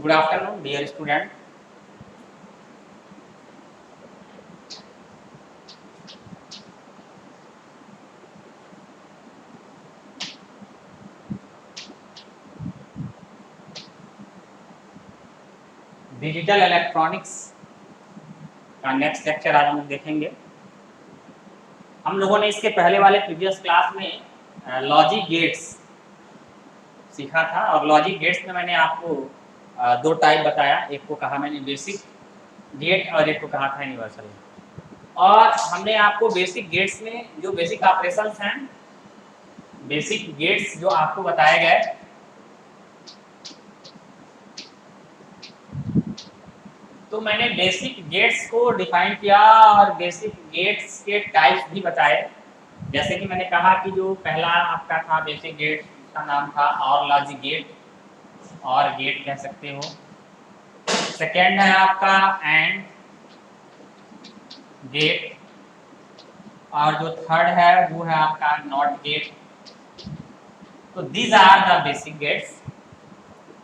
Good afternoon, dear student. Digital electronics का next lecture आज हम देखेंगे। हम लोगों ने इसके पहले वाले प्रीवियस क्लास में लॉजिक गेट्स सीखा था और लॉजिक गेट्स में मैंने आपको दो टाइप बताया। एक को कहा मैंने बेसिक गेट और एक को कहा था यूनिवर्सल। और हमने आपको बेसिक गेट्स में जो बेसिक ऑपरेशंस हैं, बेसिक गेट्स जो आपको बताए गए, तो मैंने बेसिक गेट्स को डिफाइन किया और बेसिक गेट्स के टाइप्स भी बताए। जैसे कि मैंने कहा कि जो पहला आपका था बेसिक गेट, उसका नाम था और लॉजिक गेट, और गेट कह सकते हो। सेकेंड है आपका एंड गेट, और जो थर्ड है वो है आपका नॉट गेट। तो these are the basic gates,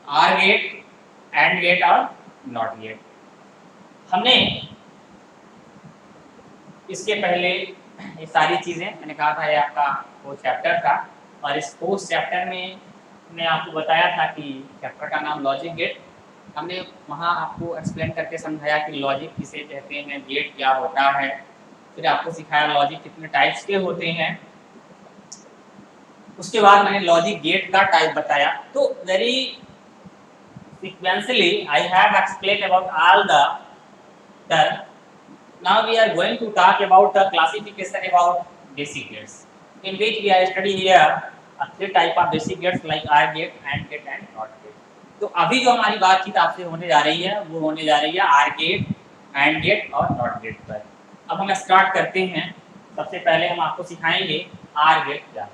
OR gate, AND gate और नॉट गेट। हमने इसके पहले ये सारी चीज़ें मैंने कहा था, ये आपका वो चैप्टर था, और इस कोर्स चैप्टर में मैंने आपको बताया था कि चैप्टर का नाम लॉजिक गेट। हमने वहाँ आपको एक्सप्लेन करके समझाया कि लॉजिक किसे कहते हैं, गेट क्या होता है, फिर आपको सिखाया लॉजिक कितने टाइप्स के होते हैं। उसके बाद मैंने लॉजिक गेट का टाइप बताया। तो very sequentially I have explained about all the term. Now we are going to talk about the classification about basic gates, in which we are studying here three type of basic gates like OR gate, AND gate and NOT gate. तो अभी जो हमारी बातचीत आपसे होने जा रही है वो होने जा रही है OR gate, AND gate और NOT gate पर। अब हम स्टार्ट करते हैं। सबसे पहले हम आपको सिखाएंगे OR gate क्या है।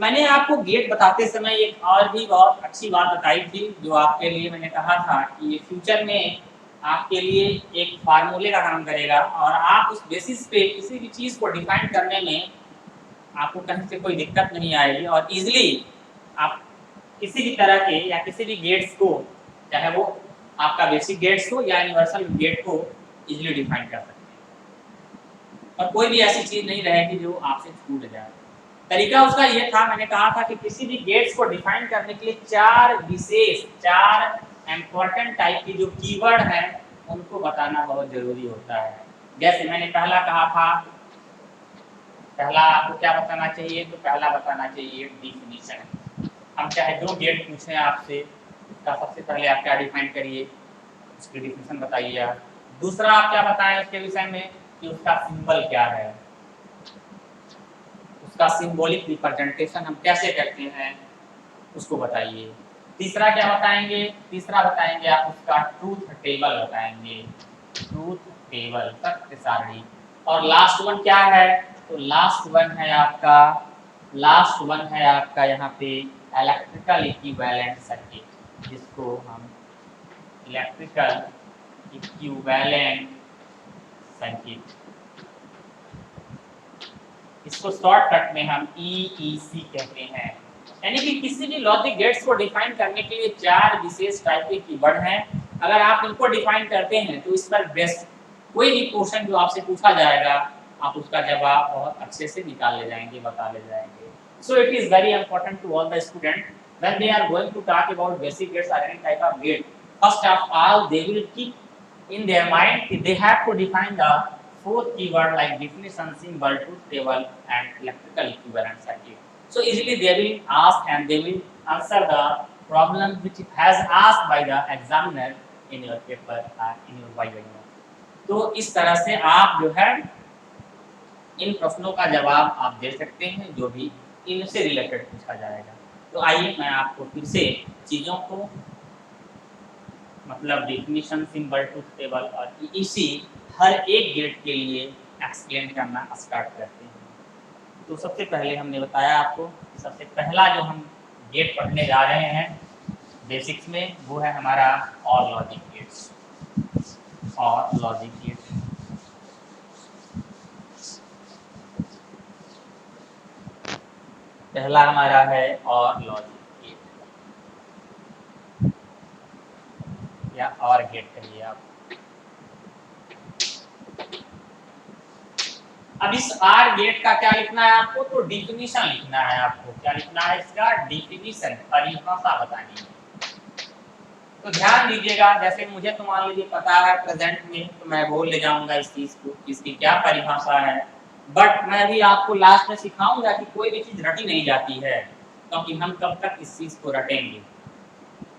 मैंने आपको गेट बताते समय एक और भी बहुत अच्छी बात बताई थी, जो आपके लिए मैंने कहा था कि ये फ्यूचर में आपके लिए एक फार्मूले का काम करेगा, और आप उस बेसिस पे किसी भी चीज़ को डिफाइन करने में आपको कहीं से कोई दिक्कत नहीं आएगी, और इजीली आप किसी भी तरह के या किसी भी गेट्स को, चाहे वो आपका बेसिक गेट्स हो या यूनिवर्सल गेट को, इजीली डिफाइन कर सकते हैं, और कोई भी ऐसी चीज़ नहीं रहेगी जो आपसे छूट जाए। तरीका उसका ये था, मैंने कहा था कि किसी भी गेट्स को डिफाइन करने के लिए चार इम्पोर्टेंट टाइप की जो कीवर्ड हैं उनको बताना बहुत जरूरी होता है। जैसे मैंने पहला कहा था, पहला आपको क्या बताना चाहिए, तो पहला बताना चाहिए डिफिनीशन। हम चाहे जो गेट पूछें आपसे, उसका सबसे पहले आप क्या डिफाइन करिए, उसकी डिफिनीशन बताइए। दूसरा आप क्या बताएं उसके विषय में कि उसका सिंबल क्या है, उसका सिंबॉलिक रिप्रेजेंटेशन हम कैसे करते हैं उसको बताइए। तीसरा क्या बताएंगे, तीसरा बताएंगे आप उसका ट्रूथ टेबल बताएंगे, ट्रूथ टेबल, सत्य सारणी। और लास्ट वन क्या है, तो लास्ट वन है आपका यहाँ पे इलेक्ट्रिकल इक्विवेलेंट सर्किट, जिसको हम इलेक्ट्रिकल इक्विवेलेंट सर्किट, इसको शॉर्टकट में हम EEC कहते हैं। यानी कि किसी भी लॉजिक गेट्स को डिफाइन करने के लिए चार विशेष टाइप के कीवर्ड हैं। अगर आप इनको डिफाइन करते हैं तो इस पर बेस्ट कोई भी क्वेश्चन जो आपसे पूछा जाएगा आप उसका जवाब बहुत अच्छे से निकाल ले जाएंगे, बता ले जाएंगे। So it is very important to all the student when they are going to talk about basic gates or any type of gate. First of all they will keep in their mind they have to define the fourth keyword like definition, symbol, truth table and electrical equivalent circuit. So easily they will ask and they will answer the problem which has asked by the examiner in your paper or in your Bible. तो इस तरह से आप जो है इन प्रश्नों का जवाब आप दे सकते हैं जो भी इनसे रिलेटेड पूछा जाएगा। तो आइए मैं आपको फिर से चीज़ों को मतलब डिफिनीशन, सिंबल, ट्रूथ टेबल और इसी हर एक गेट के लिए एक्सप्लेन करना स्टार्ट करते हैं। तो सबसे पहले हमने बताया आपको, सबसे पहला जो हम गेट पढ़ने जा रहे हैं बेसिक्स में वो है हमारा और लॉजिक गेट्स। और लॉजिक गेट पहला हमारा है और लॉजिक गेट। या और गेट कहिए आप। अब इस आर गेट का क्या लिखना है आपको, तो डिफिनीशन लिखना है आपको। क्या लिखना है इसका, डिफिनीशन, परिभाषा बतानी है। तो ध्यान दीजिएगा, जैसे मुझे तो मान लीजिए पता है प्रेजेंट में, तो मैं बोल ले जाऊंगा इस चीज को, इसकी क्या परिभाषा है। बट मैं भी आपको लास्ट में सिखाऊंगा कि कोई भी चीज रटी नहीं जाती है, क्योंकि हम कब तक इस चीज को रटेंगे।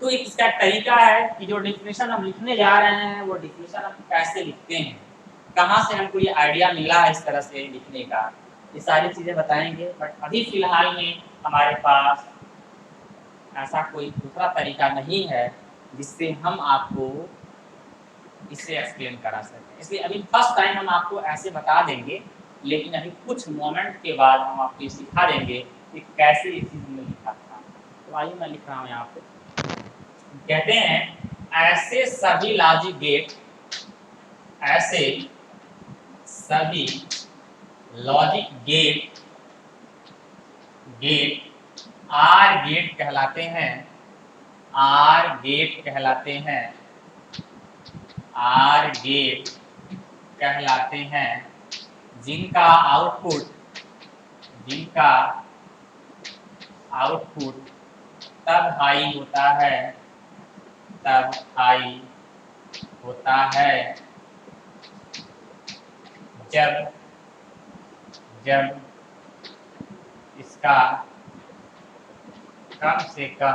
तो एक इसका तरीका है कि जो डिफिनेशन हम लिखने जा रहे हैं, वो डिफिनेशन हम कैसे लिखते हैं, कहाँ से हमको ये आइडिया मिला है इस तरह से लिखने का, ये सारी चीजें बताएंगे। बट अभी फिलहाल में हमारे पास ऐसा कोई दूसरा तरीका नहीं है जिससे हम आपको इसे एक्सप्लेन करा सकें, इसलिए अभी फर्स्ट टाइम हम आपको ऐसे बता देंगे, लेकिन अभी कुछ मोमेंट के बाद हम आपको ये सिखा देंगे कि कैसे ये चीज़ हमने लिखा था। तो आइए मैं लिख रहा हूँ यहाँ पे, कहते हैं ऐसे सभी लॉजिक गेट, ऐसे सभी लॉजिक गेट आर गेट कहलाते हैं, आर गेट कहलाते हैं, आर गेट कहलाते हैं, जिनका आउटपुट तब हाई होता है, तब हाई होता है जब इसका कम से कम,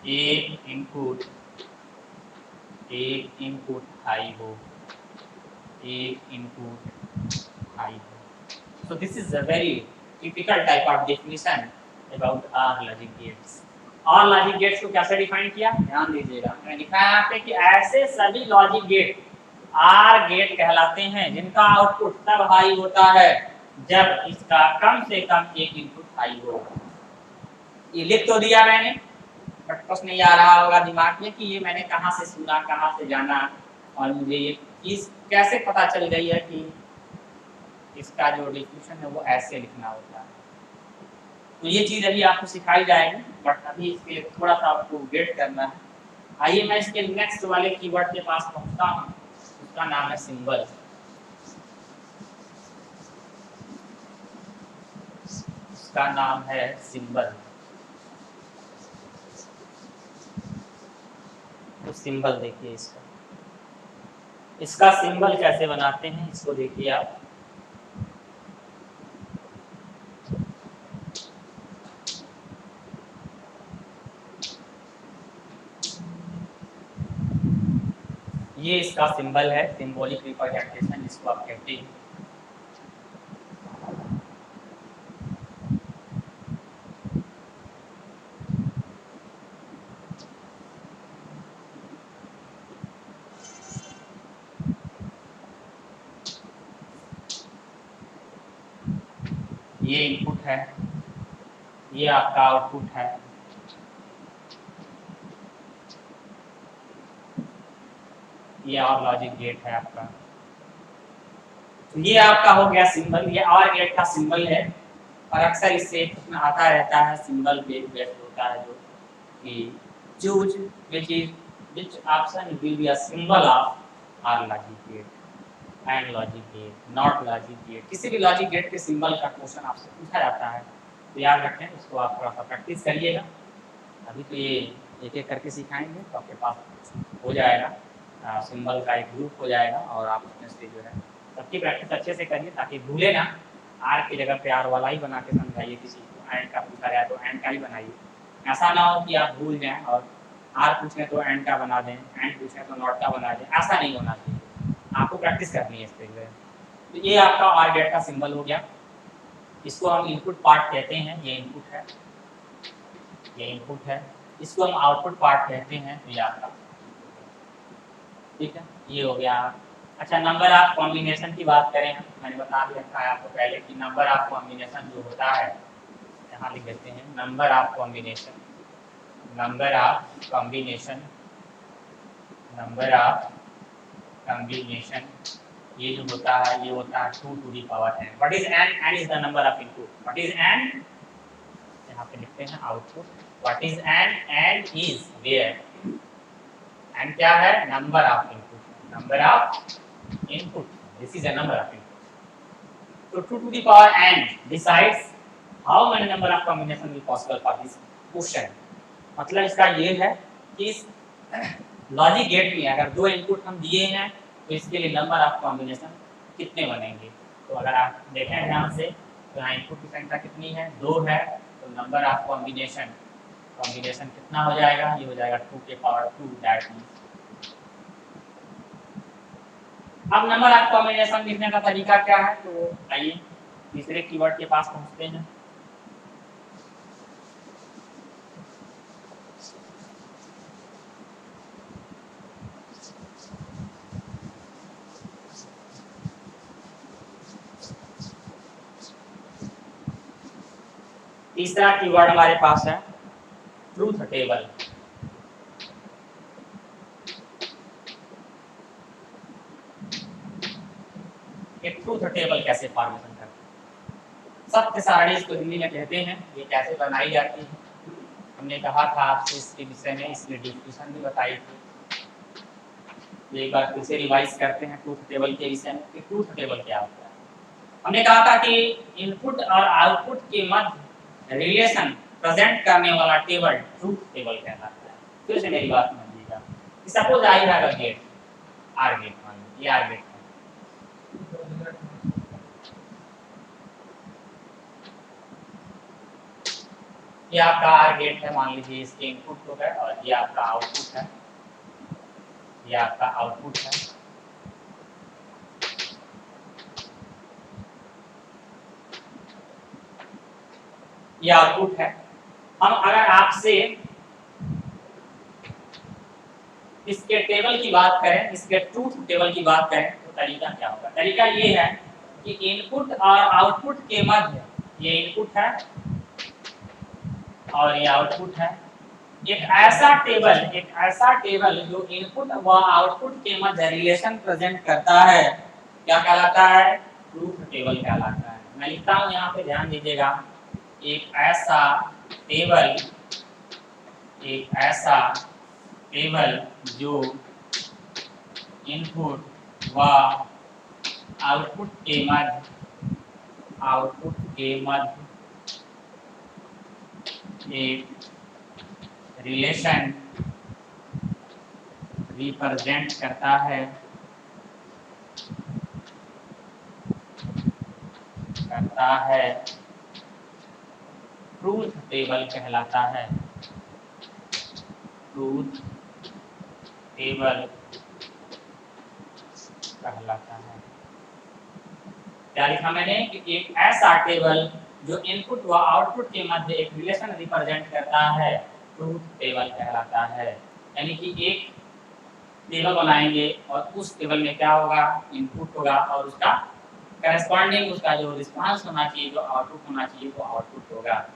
एक इनपुट हाई हो, So this is a very typical type of definition about OR logic gates. OR logic gates को कैसे डिफाइन किया, ध्यान दीजिएगा, मैंने लिखा है यहाँ पे कि ऐसे सभी लॉजिक गेट आर गेट कहलाते हैं जिनका आउटपुट तब हाई होता है जब इसका कम से कम एक इनपुट हाई हो। ये लिख तो दिया मैंने, बट प्रश्न नहीं आ रहा होगा दिमाग में कि ये मैंने कहाँ से सुना, कहाँ से जाना, और मुझे ये चीज कैसे पता चल गई है कि इसका जो डिफिनेशन है वो ऐसे लिखना होता है। तो ये चीज़ अभी आपको सिखाई जाएगी, बट अभी इसके लिए थोड़ा सा आपको गेट करना है। आइए मैं इसके नेक्स्ट वाले कीवर्ड के पास पहुंचता हूँ, उसका नाम है सिंबल। उसका नाम है सिंबल। तो सिंबल देखिए इसका सिंबल कैसे बनाते हैं, इसको देखिए आप। ये इसका सिंबल है, सिंबॉलिक रिप्रेजेंटेशन जिसको आप कहते हैं। ये इनपुट है, ये आपका आउटपुट है, ये और लॉजिक गेट है आपका। तो ये आपका हो गया सिंबल, ये और गेट का सिंबल है। और अक्सर इससे प्रश्न आता रहता है, सिंबल बेस्ड होता है जो कि choose which option will be a symbol of or logic gate, and logic gate, not logic gate। किसी भी लॉजिक गेट के सिंबल का क्वेश्चन आपसे पूछा जाता है, तो याद रखें, इसको आप थोड़ा सा प्रैक्टिस करिएगा। अभी तो ये एक एक करके सिखाएंगे तो आपके पास हो जाएगा, सिंबल का एक ग्रुप हो जाएगा, और आप उसमें से जो है सबकी प्रैक्टिस अच्छे से करिए ताकि भूले ना। आर की जगह पे आर वाला ही बना के समझाइए, किसी को एंड का पूछा जाए तो एंड का ही बनाइए। ऐसा ना हो कि आप भूल जाएं और आर पूछें तो एंड का बना दें, एंड पूछें तो नॉट का बना दें, ऐसा नहीं होना चाहिए। आपको प्रैक्टिस करनी है इस पर। तो ये आपका आर गेट का सिंबल हो गया। इसको हम इनपुट पार्ट कहते हैं, ये इनपुट है, ये इनपुट है। इसको हम आउटपुट पार्ट कहते हैं, ये आपका, ठीक है, ये हो गया। अच्छा, नंबर ऑफ कॉम्बिनेशन की बात करें हम, मैंने बता दिया था आपको पहले कि नंबर ऑफ कॉम्बिनेशन जो होता है, यहाँ लिख देते हैं number of combination, number of combination, number of combination ये जो होता है ये होता है 2 to the power n. What is n? n is the number of input. What is n? यहाँ पे लिखते हैं output. What is n? n is where n क्या है? Number of input. Number of input. This is a number of input. So 2 to the power n decides how many number of combination will possible for this question. मतलब इसका ये है कि इस logic gate में अगर दो इनपुट हम दिए हैं तो इसके लिए नंबर ऑफ कॉम्बिनेशन कितने बनेंगे. तो अगर आप देखें ध्यान से तो यहाँ इनपुट की संख्या कितनी है? 2 है. तो नंबर ऑफ कॉम्बिनेशन कितना हो जाएगा? ये हो जाएगा 2 के पावर 2. दैट मींस अब नंबर ऑफ कॉम्बिनेशन लिखने का तरीका क्या है? तो आइए तीसरे कीवर्ड के पास पहुंचते हैं. तीसरा कीवर्ड हमारे पास है ट्रूथ टेबल. एक ट्रूथ टेबल कैसे फॉर्मेशन करते हैं? सत्य सारणी इसको हिंदी में कहते हैं. ये कैसे बनाई जाती है हमने कहा था आपसे इसके विषय में, इसलिए डिस्कशन भी बताई थी. एक बार फिर से रिवाइज करते हैं ट्रूथ टेबल के विषय में कि ट्रूथ टेबल क्या होता है. हमने कहा था कि इनपुट और आउटपुट के मध्य रिलेशन प्रेजेंट करने वाला टेबल ट्रूथ टेबल कहलाता है. फिर से मेरी बात समझिएगा. Suppose I have a gate, OR gate, मान लीजिए आर गेट. ये आपका आर गेट है, मान लीजिए इसके इनपुट को है और ये आपका आउटपुट है. ये आपका आउटपुट है. ये आउटपुट है. हम अगर आपसे इसके टेबल की बात करें, इसके ट्रूथ टेबल की बात करें तो तरीका क्या होगा? तरीका ये है कि इनपुट और आउटपुट के मध्य ये इनपुट है और ये आउटपुट है. एक ऐसा टेबल जो इनपुट व आउटपुट के मध्य रिलेशन प्रेजेंट करता है क्या कहलाता है? ट्रूथ टेबल कहलाता है. मैं लिखता हूँ यहाँ पे, ध्यान दीजिएगा. एक ऐसा टेबल जो इनपुट व आउटपुट के मध्य एक रिलेशन रिप्रेजेंट करता है ट्रूथ टेबल कहलाता है. ट्रूथ टेबल कहलाता है. क्या लिखा मैंने? कि एक ऐसा टेबल जो इनपुट व आउटपुट के मध्य एक रिलेशन रिप्रेजेंट करता है ट्रूथ टेबल कहलाता है. यानी कि एक टेबल बनाएंगे और उस टेबल में क्या होगा? इनपुट होगा और उसका करस्पॉन्डिंग उसका जो रिस्पांस होना चाहिए, जो आउटपुट होना चाहिए वो आउटपुट होगा.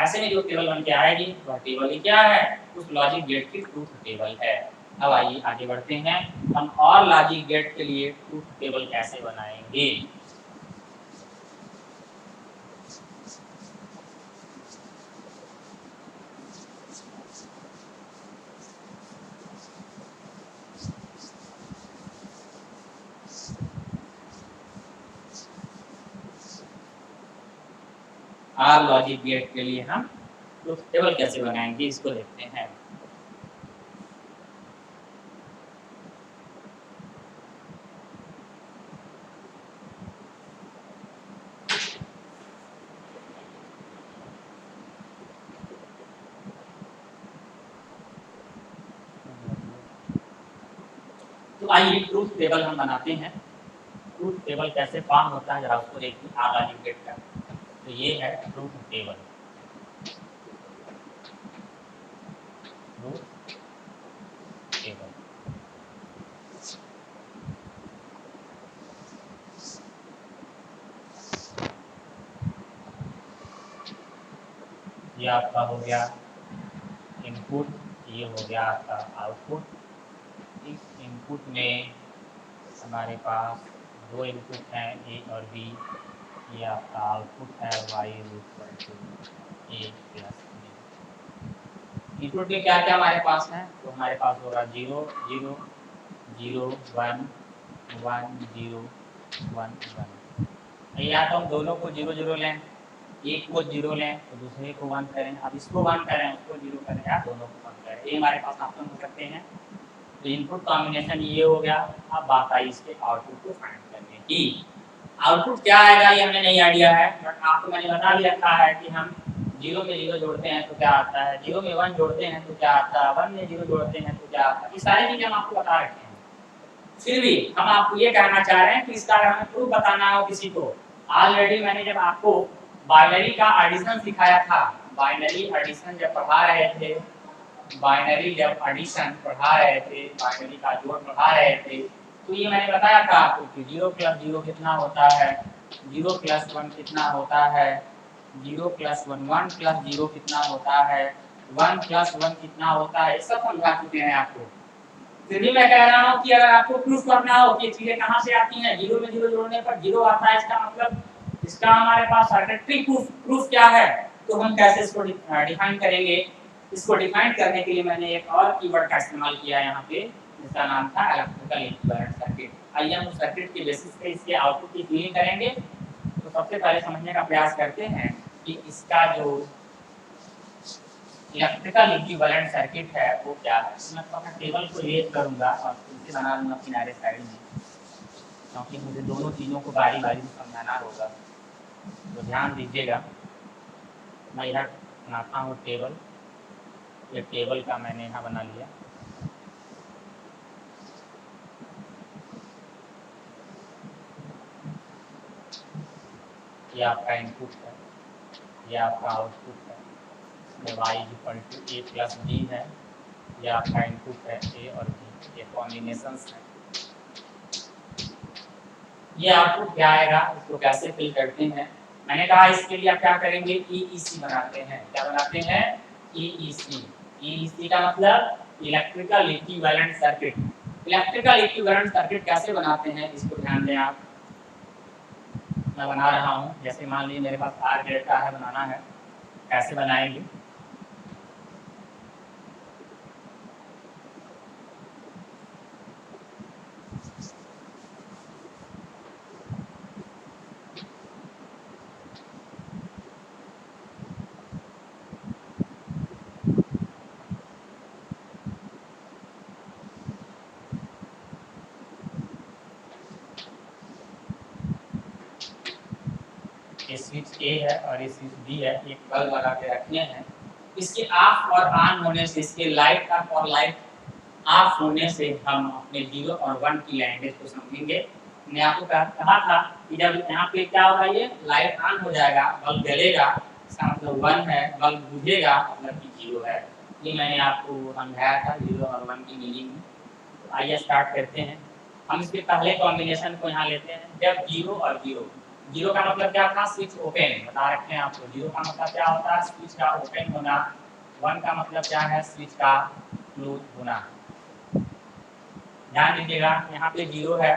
ऐसे में जो टेबल बन के आएगी वह टेबल ही क्या है? उस लॉजिक गेट की ट्रूथ टेबल है. अब आइए आगे बढ़ते हैं. हम और लॉजिक गेट के लिए ट्रूथ टेबल कैसे बनाएंगे? आर लॉजिक गेट के लिए हम ट्रूथ टेबल कैसे बनाएंगे इसको देखते हैं. तो आइए ट्रूथ टेबल हम बनाते हैं. ट्रूथ टेबल कैसे फॉर्म होता है जरा उसको देखिए. आर लॉजिक गेट का तो ये है ट्रूथ टेबल. ये आपका हो गया इनपुट, ये हो गया आपका आउटपुट. इस इनपुट में हमारे पास दो इनपुट हैं ए और बी, ये आपका आउटपुट है y equal to A plus B. Input में क्या क्या हमारे पास है, तो हमारे पास होगा 0 0 0 1 1 0 1 1। या तो हम दोनों को 0 0 लें, एक को 0 लें तो दूसरे को 1 करें, अब इसको 1 करें उसको 0 करें, या दोनों को 1 करें, ये हमारे पास ऑप्शन हो सकते हैं। तो इनपुट कॉम्बिनेशन ये हो गया। अब बात आई इसके आउटपुट को फाइंड करने की। आउटपुट क्या आएगा ये हमें नहीं आइडिया है, बट आपको मैंने बता भी रखा है कि हम 0 में 0 जोड़ते हैं तो क्या आता है, 0 में 1 जोड़ते हैं तो क्या आता है, 1 में 0 जोड़ते हैं तो क्या आता है, ये सारी चीजें हम आपको बता रखे हैं। फिर भी हम आपको ये कहना चाह रहे हैं कि इसका अगर हमें प्रूफ बताना हो किसी को, ऑलरेडी मैंने जब आपको बाइनरी का एडिशन सिखाया था, बाइनरी एडिशन जब पढ़ा रहे थे, बाइनरी जब एडिशन पढ़ा रहे थे, बाइनरी का जोड़ पढ़ा रहे थे, तो ये मैंने बताया था आपको कि 0 प्लस 0 कितना होता है, 0 प्लस 1 कितना होता है, 0 प्लस 1 1 प्लस 0 कितना होता है, 1 प्लस 1 कितना होता है, सब समझा चुके हैं आपको। फिर भी मैं कह रहा हूँ कि अगर आपको प्रूफ करना हो कि चीजें कहाँ से आती हैं, 0 में 0 जोड़ने पर 0 आता है, इसका मतलब इसका हमारे पास सर्किटरी प्रूफ क्या है, तो हम कैसे इसको डिफाइन करेंगे। इसको डिफाइन करने के लिए मैंने एक और कीवर्ड का इस्तेमाल किया है यहाँ पे, जिसका नाम था इलेक्ट्रिकल इक्विवेलेंट सर्किट। आइए हम उस सर्किट के बेसिस पे इसके आउटपुट की फीलिंग करेंगे। तो सबसे पहले समझने का प्रयास करते हैं कि इसका जो इलेक्ट्रिकल इक्विवेलेंट सर्किट है वो क्या है। मैं अपना टेबल को रेज करूंगा और इसे बना लूंगा किनारे साइड में, क्योंकि मुझे दोनों चीज़ों को बारी बारी से समझाना होगा, तो ध्यान दीजिएगा। मैं इधर बनाता हूँ टेबल, ये टेबल का मैंने यहाँ बना लिया। ये आपका इनपुट है, ये आपका आउटपुट है, y equal to A plus B है, ये आपका इनपुट है ए और बी, ये कॉम्बिनेशंस है। ये आउटपुट क्या आएगा, इसको कैसे फिल करते हैं, मैंने कहा इसके लिए आप क्या करेंगे, EEC बनाते हैं। क्या बनाते हैं, EEC। EEC का मतलब electrical equivalent circuit. Electrical equivalent circuit कैसे बनाते हैं इसको ध्यान दें आप। मैं बना रहा हूँ, जैसे मान लीजिए मेरे पास R ग्रेड का है, बनाना है, कैसे बनाएंगे। ये स्विच A है और ये स्विच B है, एक बल्ब लगा के रखने हैं। इसके ऑफ और ऑन होने से, इसके लाइट अप और लाइट ऑफ होने से हम अपने 0 और 1 की लैंग्वेज को समझेंगे। मैंने आपको कहा था कि जब यहाँ पे क्या होगा, ये लाइट ऑन हो जाएगा, बल्ब जलेगा, इसका मतलब 1 है, बल्ब बुझेगा मतलब कि 0 है। ये मैंने आपको समझाया था 0 और 1 की मीनिंग में। तो आइए स्टार्ट करते हैं। हम इसके पहले कॉम्बिनेशन को यहाँ लेते हैं। जब 0 और 0, 0 का मतलब क्या था, स्विच ओपन, बता रखे हैं आपको। 0 का मतलब क्या होता है, स्विच का ओपन होना। 1 का मतलब क्या है, स्विच का क्लोज होना। ध्यान दीजिएगा, यहाँ पे 0 है,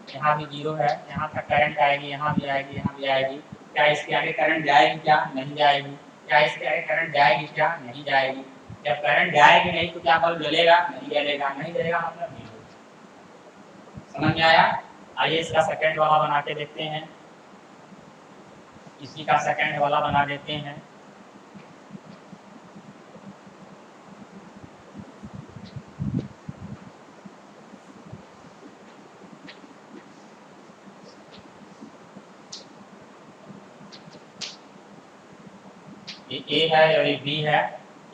यहाँ भी 0 है, यहाँ तक करंट आएगी, यहाँ भी आएगी, यहाँ भी आएगी। क्या इसके आगे करंट जाएगी, क्या नहीं जाएगी। क्या इसके आगे करंट जाएगी, क्या नहीं जाएगी। जब करंट जाएगी नहीं तो क्या बल्ब जलेगा, नहीं जलेगा, नहीं जलेगा मतलब नहीं होगा। समझ में आया। आइए इसका सेकंड वाला बना के देखते हैं। इसी का सेकंड वाला बना देते हैं। ये A है और ये B है।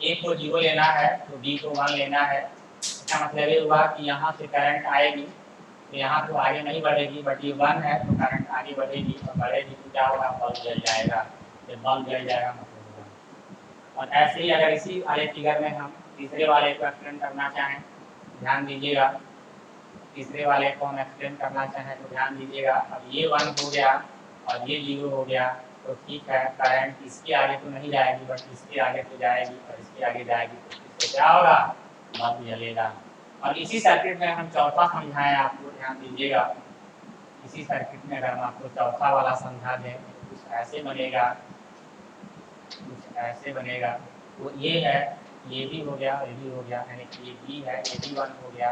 A को 0 लेना है तो B को 1 लेना है। इसका मतलब ये हुआ कि यहाँ से करंट आएगी तो यहाँ तो आगे नहीं बढ़ेगी, बट ये 1 है तो करंट आगे बढ़ेगी, और बढ़ेगी तो क्या होगा, बल्ब जल जाएगा। जब बल्ब जल जाएगा मतलब। और ऐसे ही अगर इसी वाले फिगर में हम तीसरे वाले को एक्सप्लेन करना चाहें, ध्यान दीजिएगा, तीसरे वाले को हम एक्सप्लेन करना चाहें तो ध्यान दीजिएगा। अब ये 1 हो गया और ये 0 हो गया, तो ठीक है, करंट इसके आगे तो नहीं जाएगी, बट इसके आगे तो जाएगी, और इसके आगे जाएगी तो इससे क्या होगा, बल्ब जलेगा। और इसी सर्किट में हम चौथा समझाएं आपको, ध्यान दीजिएगा। इसी सर्किट में अगर हम आपको चौथा वाला समझा दें कुछ ऐसे बनेगा, कुछ ऐसे बनेगा। तो ये है, ये भी हो गया, ये भी हो गया, यानी कि ये बी है, ये भी 1 हो गया।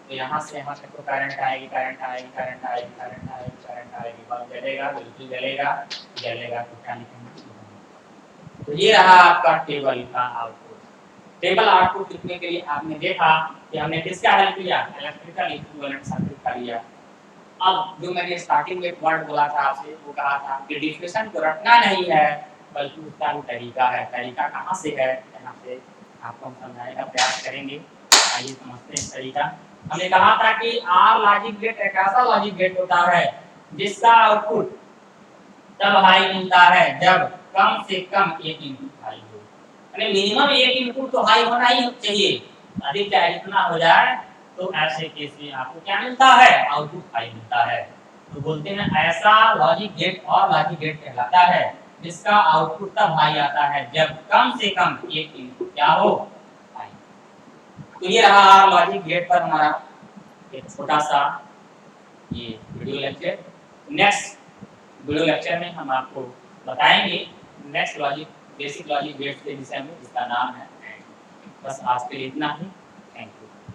तो यहाँ से यहाँ तक तो करंट आएगी, करंट आएगी, करंट आएगी, करंट आएगी, करंट आएगी, बल्ब जलेगा, बिल्कुल जलेगा, जलेगा तो क्या लिखेंगे। तो ये रहा आपका टेबल का आउटपुट। टेबल आउटपुट लिखने के लिए आपने देखा कि हमने किसका हल किया, इलेक्ट्रिकल इक्विवेलेंट सर्किट का लिया। अब जो मैंने स्टार्टिंग में वर्ड बोला था आपसे, वो कहा था कि डिफिनेशन को रटना नहीं है, बल्कि उसका जो तरीका है, तरीका कहाँ से है, यहाँ से आपको हम समझाने का प्रयास करेंगे। आइए समझते हैं तरीका। हमने कहा था कि आर लॉजिक गेट एक ऐसा लॉजिक गेट होता है जिसका आउटपुट तब हाई मिलता है जब कम से कम एक इनपुट हाई हो, यानी मिनिमम एक इनपुट तो हाई होना ही चाहिए, अधिक चाहे जितना हो जाए तो ऐसे केस में आपको क्या मिलता है, आउटपुट हाई मिलता है। तो बोलते हैं ऐसा लॉजिक गेट और लॉजिक गेट कहलाता है जिसका आउटपुट तब हाई आता है जब कम से कम एक इनपुट क्या हो, हाई। तो ये रहा लॉजिक गेट पर हमारा एक छोटा सा ये video lecture. Next video lecture में हम आपको बताएंगे next logic, basic logic gates के विषय में, जिसका नाम है। बस आज के लिए इतना ही। Thank you.